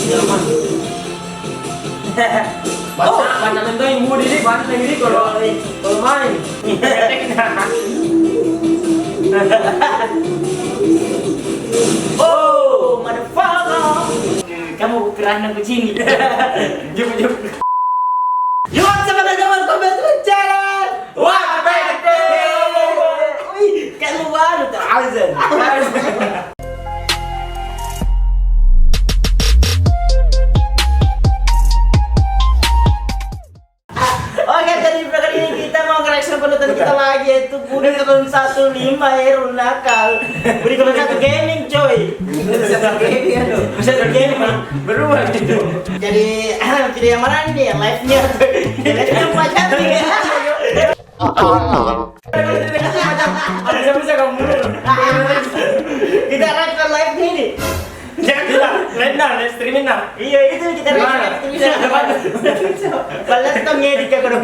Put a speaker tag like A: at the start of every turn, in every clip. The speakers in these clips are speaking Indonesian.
A: Aman. Banyak mentok yang mau diri, banyak diri kalau main.
B: Oh, motherfucker. Kamu kerana kucing.
A: Jom.
B: Yuk, sama teman komen channel.
A: Wah, bete.
B: Wih, kamu baru Azan. Oke, jadi kali ini kita mau nge-reaction penutup kita lagi, yaitu Budi Turun 15 Herul Nakal. Budi Turun 1 Gaming coy. Bisa gaming ya loh. Bisa gaming berubah gitu. Jadi video yang mana nih? Yang live-nya. Live-nya macam ini.
A: Bisa kamu.
B: Kita record live ini.
A: Jangan bilang, live streaming nah.
B: Iya itu kita record itu bisa. Balas tong ngedit ka dong.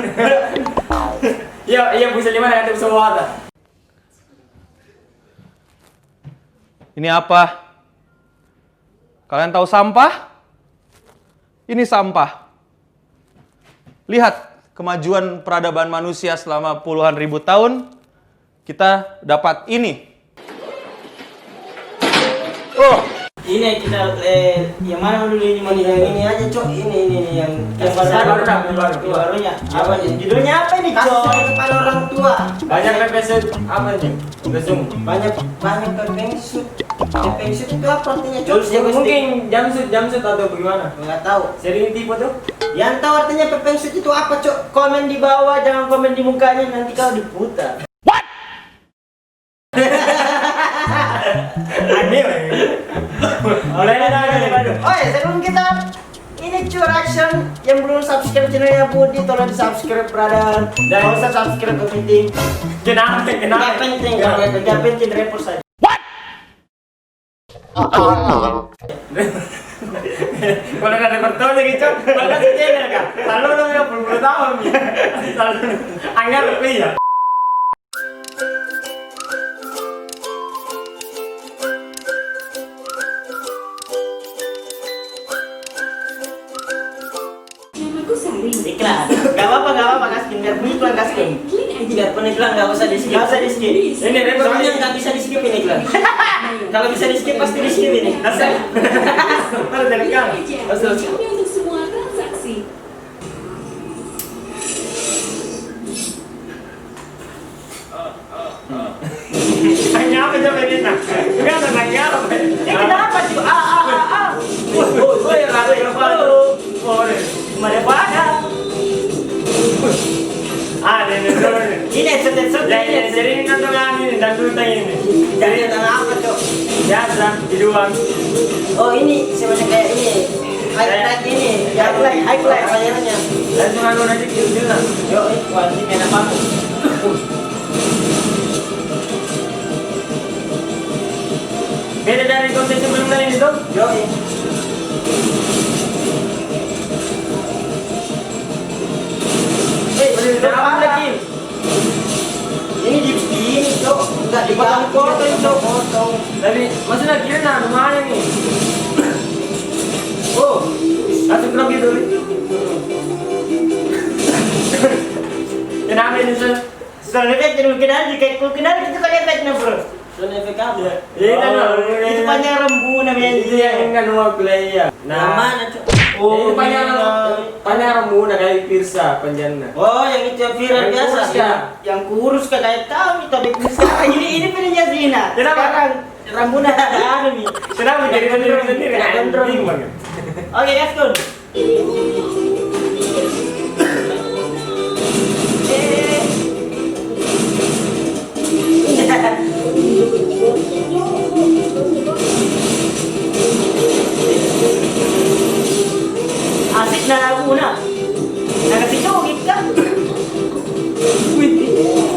A: Iya bisa di mana ada semua ada.
C: Ini apa? Kalian tahu sampah? Ini sampah. Lihat kemajuan peradaban manusia selama puluhan ribu tahun. Kita dapat ini. Oh,
B: Ini kita yang mana dulu ini yang ini aja cok ini yang barunya apa nih judulnya apa nih cok kepada orang tua
A: Banyak pepesut apa nih? Besung.
B: banyak pepengsut itu apa artinya cok
A: Mungkin jamsut atau bagaimana?
B: nggak tahu
A: Sering tipu tuh.
B: yang tahu artinya pepengsut itu apa cok komen di bawah jangan komen di mukanya nanti kau diputar.
A: Aneh. Mulai dari
B: Oh ya, sebelum kita ini cuy reaction yang belum subscribe channelnya Budi, tolong di subscribe brother. Dan nggak usah subscribe ke penting.
A: Kenapa?
B: Nggak penting, nggak penting report saja.
A: Kalau ada pertanyaan gitu, kalau kasih channel kan, selalu namanya puluh tahun nih, selalu anggar lebih ya.
B: Iklan, nggak apa-apa kasih biar pun iklan kasih. Biar pun iklan nggak usah di skip. Nggak usah di skip.
A: Ini repot.
B: Soalnya nggak bisa di skip ini iklan. Kalau bisa di skip pasti di skip ini.
A: Harus dari kan?
B: Terus.
D: Untuk semua transaksi.
A: Hanya apa coba ini nak? Enggak ada nanya apa?
B: Kenapa cuy? Oh ya rada ya
A: Boleh.
B: Mana pada? Ini headset
A: Ya sering kantongan ini dan tutang ini.
B: Jadi tanah apa cok?
A: Biasa diduang.
B: Oh ini sebenarnya kayak ini highlight ini, highlight layarnya.
A: Dan cuma lu nanti kecil lah.
B: Yo, wah ini enak banget.
A: Beda dari konten sebelumnya ini tuh.
B: Yo,
A: Apa lagi?
B: ini ini cok, enggak dipotong-potong cok, potong.
A: Tapi maksudnya kira nah lumayan nih. Oh, satu gram gitu. Kenapa ini sih?
B: Sound effect jadi mungkin aja kayak kenal itu kan efeknya bro. Sound effect apa?
A: Iya kan,
B: Itu panjang rembu namanya.
A: Itu yang enggak nuang play ya.
B: Yang mana cok?
A: Oh, panjang rembu nah kayak Pirsa panjangnya.
B: Oh, yang itu yang viral
A: Yang
B: biasa.
A: kurus, ya?
B: Yang kurus kayak kami tapi sekarang ini pilihnya Zina.
A: Kenapa?
B: Sekarang rambutnya ada anu nih.
A: Kenapa jadi sendiri
B: Nggak gondrong.
A: Bingung banget.
B: Oke, let's go. Asik na lagu na. Nakasih joget kan?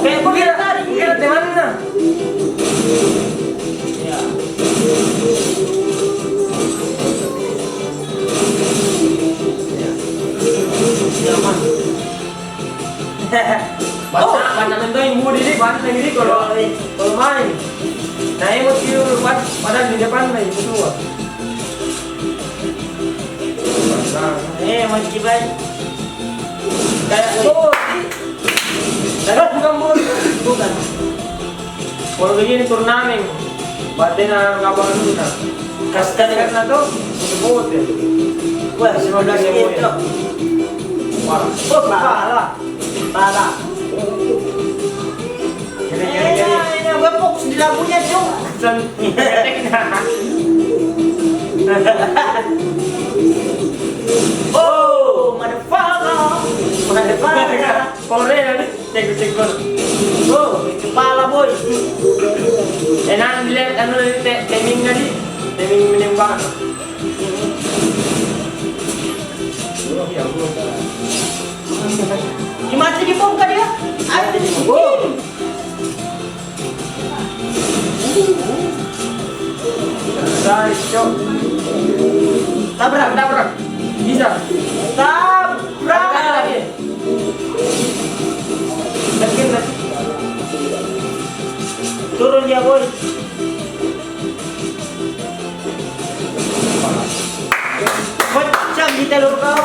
B: Kayak
A: Kira
B: tadi.
A: kira di mana?
B: Ya. Aman.
A: Banyak mentok yang mau diri, banyak diri kalau main. Nah, emosi padahal di depan lah itu semua.
B: mau dikibai.
A: Kayak Tapi bukan bos.
B: Bukan.
A: Kalau begini turnamen, batin na ngabang na. Kasta na to, sebut ya.
B: Wah, 19 menit, Cok.
A: Wah,
B: Oh, pala. Ini gue fokus di lagunya, Cok. Oh, motherfucker.
A: Korea nih, cek.
B: Oh, kepala boy.
A: Enak dilihat anu timing tadi, timing menembak.
B: Dimati di bom kan dia? Ada di bom.
A: Guys, cok. Tabrak. Bisa.
B: Tabrak.
A: Yakin.
B: Turun dia boy. Macam di telur kau.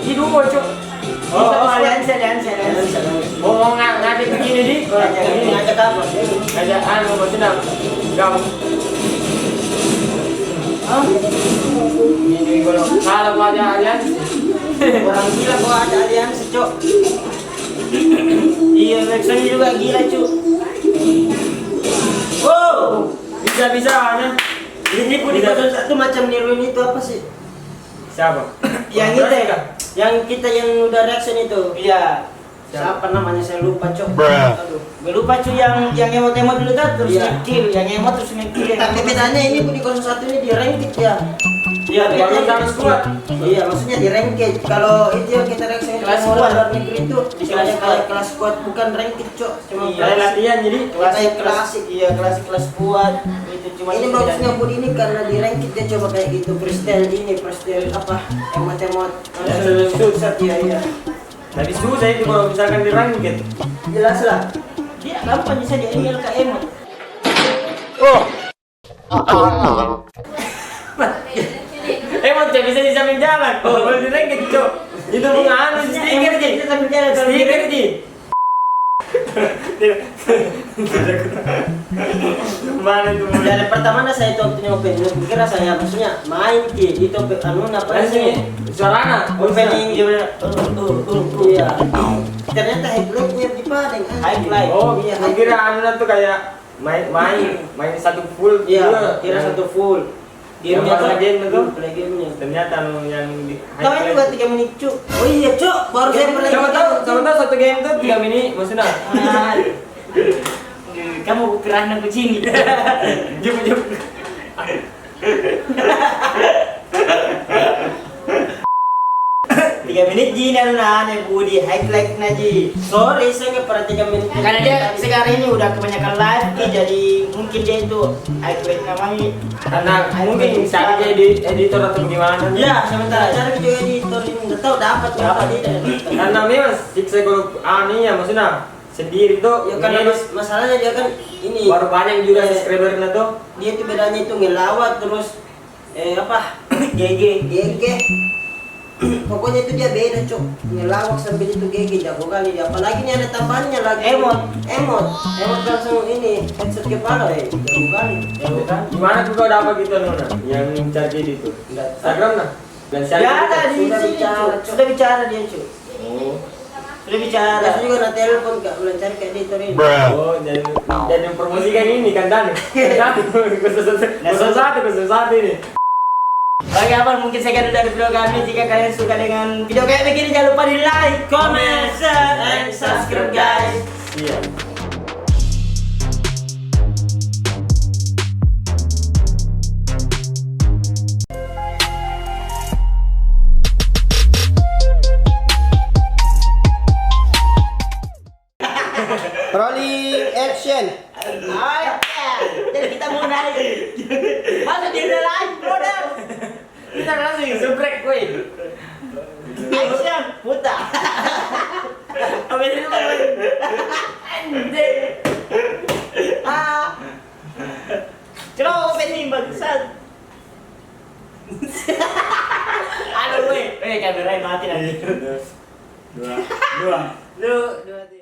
A: Di dua, cok.
B: Aliansi.
A: Mau ngajak begini di?
B: Ngajak apa?
A: Ngajak anu maksudnya gabung. Ini kalau kalau ada aliansi.
B: Orang gila kok ada aliansi, Cok. Iya, Maxon juga gila, Cuk. Wow,
A: Bisa nya.
B: ini pun di episode 1 macam Nirwin itu apa sih?
A: Siapa?
B: Yang kita ya, yang kita yang udah reaction itu. Iya. Siapa namanya saya lupa, Cok. Aduh, gue lupa cuy yang emot-emot dulu kan terus nge-kill, yang emot terus nge-kill. Tapi bedanya ini pun di 01 ini di ranked ya. Iya,
A: Kalau
B: bedanya
A: sama squad.
B: Iya, maksudnya di ranked. Kalau itu yang kita reaction
A: Kelas
B: kelas
A: squad.
B: luar negeri itu istilahnya kayak kelas squad bukan ranked, Cok. Cuma
A: Kayak latihan jadi
B: kayak klasik, iya kelas squad itu cuma ini bagusnya pun ini karena di ranked dia coba kayak gitu freestyle apa emot-emot susah iya.
A: Tapi susah itu kalau misalkan di ranked.
B: Jelas lah. Dia gampang bisa di email ke emot.
A: Emang tidak bisa di samping jalan. Kalau di ranked, cok. Itu menganu stiker di.
B: Kita sambil jalan
A: Stiker di. Mana itu?
B: dari pertama saya itu waktu nyobain, kira saya maksudnya main itu anu apa sih?
A: Suarana.
B: Opening iya. Ternyata highlightnya di Padang. Highlight.
A: Oh,
B: iya.
A: saya kira anu tuh kayak main satu full.
B: Iya, kira satu full.
A: Gamenya tuh game itu.
B: Play gamenya.
A: Ternyata anu yang di
B: Kami juga 3 menit, Cuk. Oh iya, Cuk. Baru saya pernah.
A: Kamu tahu satu game tuh 3 menit maksudnya.
B: Kamu kerana kucing.
A: Jum.
B: 3 menit ji na Budi highlight na ji. Sorry saya nggak pernah 3 menit. Karena dia sekarang ini udah kebanyakan live nih, jadi mungkin dia itu highlight namanya.
A: Karena mungkin bisa jadi editor atau gimana.
B: Ya, sementara cari video editor ini nggak tahu dapat dia.
A: Karena memang siksa kalau ya maksudnya sendiri tuh
B: Ya karena masalahnya dia kan ini
A: baru banyak juga subscribernya tuh.
B: dia tuh bedanya itu ngelawat terus GG. Pokoknya itu dia beda, Cok. Ngelawak sambil itu GG jago kali dia. Apalagi ini ada tambahannya lagi emot langsung ini headset kepala jago kali.
A: Gimana tuh kau dapat gitu Nona? Yang cari itu? Instagram nah? Dan
B: Ya ada di sini, sudah bicara dia, Cok.
A: Oh.
B: Sudah bicara. Saya juga na telepon kak, udah cari ke editor ini.
A: Oh, dan yang promosikan ini kan Dan. Satu ini.
B: Oke, apa mungkin sekian dari video kami. Jika kalian suka dengan video kayak begini, jangan lupa di like, comment, share, and subscribe, guys.
A: Iya.
B: Rolling action. Jadi kita mau naik. Masa dia udah naik, brother?
A: Kita langsung subrek gue.
B: Action, putar. Apa ini lagi? Anjing. Coba opening bagusan. kameranya mati nanti.
A: Dua.
B: Lu, 2, 3.